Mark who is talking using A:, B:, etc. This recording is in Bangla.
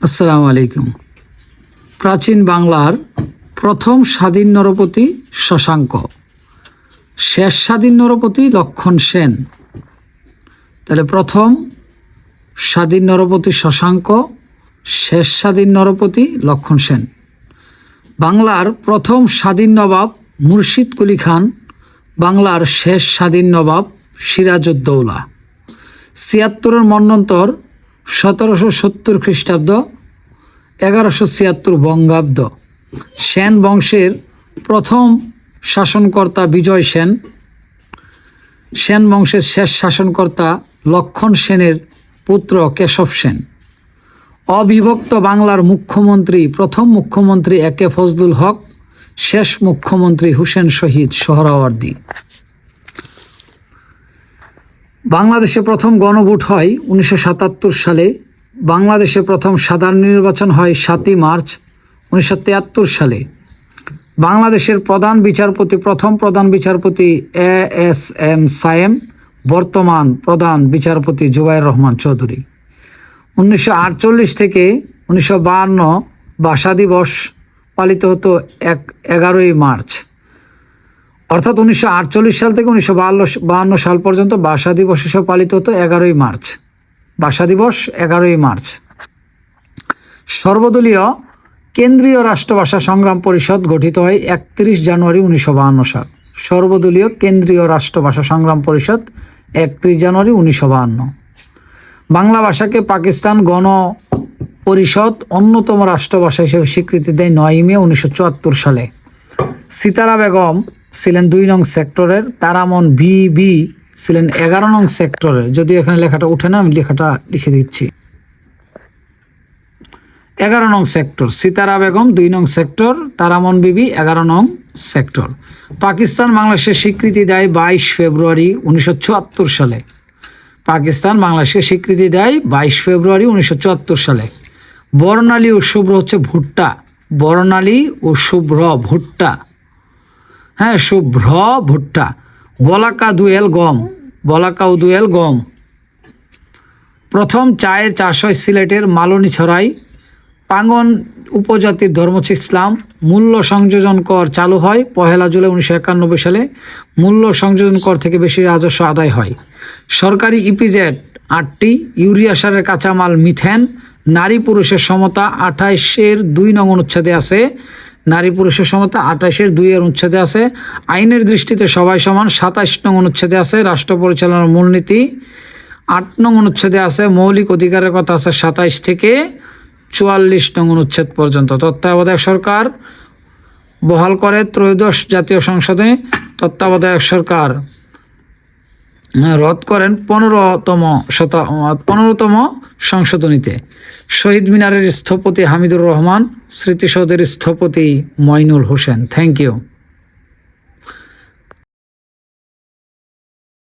A: আসসালামু আলাইকুম। প্রাচীন বাংলার প্রথম স্বাধীন নরপতি শশাঙ্ক, শেষ স্বাধীন নরপতি লক্ষণ সেন। তাহলে প্রথম স্বাধীন নরপতি শশাঙ্ক, শেষ স্বাধীন নরপতি লক্ষণ সেন। বাংলার প্রথম স্বাধীন নবাব মুর্শিদ কুলি খান, বাংলার শেষ স্বাধীন নবাব সিরাজউদ্দৌলা। ৭৬ মন্বন্তর ১৭৭০ খ্রিস্টাব্দ, ১১৭৬ বঙ্গাব্দ। সেন বংশের প্রথম শাসনকর্তা বিজয় সেন, সেন বংশের শেষ শাসনকর্তা লক্ষণ সেনের পুত্র কেশব সেন। অবিভক্ত বাংলার মুখ্যমন্ত্রী, প্রথম মুখ্যমন্ত্রী একে ফজলুল হক, শেষ মুখ্যমন্ত্রী হুসেন শহীদ সোহরাওয়ার্দী। বাংলাদেশে প্রথম গণভোট হয় ১৯৭৭ সালে। বাংলাদেশে প্রথম সাধারণ নির্বাচন হয় ৭ই মার্চ ১৯৭৩ সালে। বাংলাদেশের প্রথম প্রধান বিচারপতি এএসএম সায়েম, বর্তমান প্রধান বিচারপতি জুবায়ের রহমান চৌধুরী। ১৯৪৮ থেকে ১৯৫২ ভাষা দিবস পালিত হতো ১১ই মার্চ। অর্থাৎ ১৯৪৮ সাল থেকে ১৯৫২ সাল পর্যন্ত ভাষা দিবস হিসেবে পালিত হতো ১১ই মার্চ। ভাষা দিবস ১১ই মার্চ। সর্বদলীয় কেন্দ্রীয় রাষ্ট্রভাষা সংগ্রাম পরিষদ গঠিত হয় ৩১ জানুয়ারি ১৯৫২ সাল। সর্বদলীয় কেন্দ্রীয় রাষ্ট্রভাষা সংগ্রাম পরিষদ ৩১ জানুয়ারি ১৯৫২। বাংলা ভাষাকে পাকিস্তান গণ পরিষদ অন্যতম রাষ্ট্রভাষা হিসেবে স্বীকৃতি দেয় ৯ মে ১৯৭৪ সালে। সিতারা বেগম ছিলেন ২ নং সেক্টরের, তারামন বিবি ছিলেন ১১ নং সেক্টরের। যদিও এখানে লেখাটা উঠে না, আমি লেখাটা লিখে দিচ্ছি। ১১ নং সেক্টর, সিতারা বেগম ২ নং সেক্টর, তারামন বিবি ১১ নং সেক্টর। পাকিস্তান বাংলাদেশের স্বীকৃতি দেয় ২২ ফেব্রুয়ারি ১৯৭৪ সালে। পাকিস্তান বাংলাদেশকে স্বীকৃতি দেয় ২২ ফেব্রুয়ারি ১৯৭৪ সালে। বর্ণালী ও শুভ্র হচ্ছে ভুট্টা, বর্ণালী ও শুভ্র ভুট্টা, হ্যাঁ শুভ্র ভুট্টা। বলাকা দুয়েল গম, বলাকা ও দুয়েল গম। প্রথম চায়ের চাষ হয় সিলেটের মালনীছড়ায়। পাঙ্গন উপজাতির ধর্ম হচ্ছে ইসলাম। মূল্য সংযোজন কর চালু হয় ১ জুলাই ১৯৯১ সালে। মূল্য সংযোজন কর থেকে বেশি রাজস্ব আদায় হয়। সরকারি ইপিজেড ৮টি। ইউরিয়া সারের কাঁচামাল মিথেন। নারী পুরুষের সমতা ২৮-এর ২ নং অনুচ্ছেদে আছে। নারী পুরুষের সমতা ২৮-এর ২ অনুচ্ছেদে আছে। আইনের দৃষ্টিতে সবাই সমান ২৭ নং অনুচ্ছেদে আছে। রাষ্ট্র পরিচালনার মূলনীতি ৮ নং অনুচ্ছেদে আছে। মৌলিক অধিকারের কথা আছে ২৭ থেকে ৪৪ নং অনুচ্ছেদ পর্যন্ত। তত্ত্বাবধায়ক সরকার বহাল করে ত্রয়োদশ জাতীয় সংসদে। তত্ত্বাবধায়ক সরকার রদ করেন ১৫তম সংশোধনীতে। শহীদ মিনারের স্থপতি হামিদুর রহমান, স্মৃতিসৌধের স্থপতি মইনুল হোসেন। Thank you.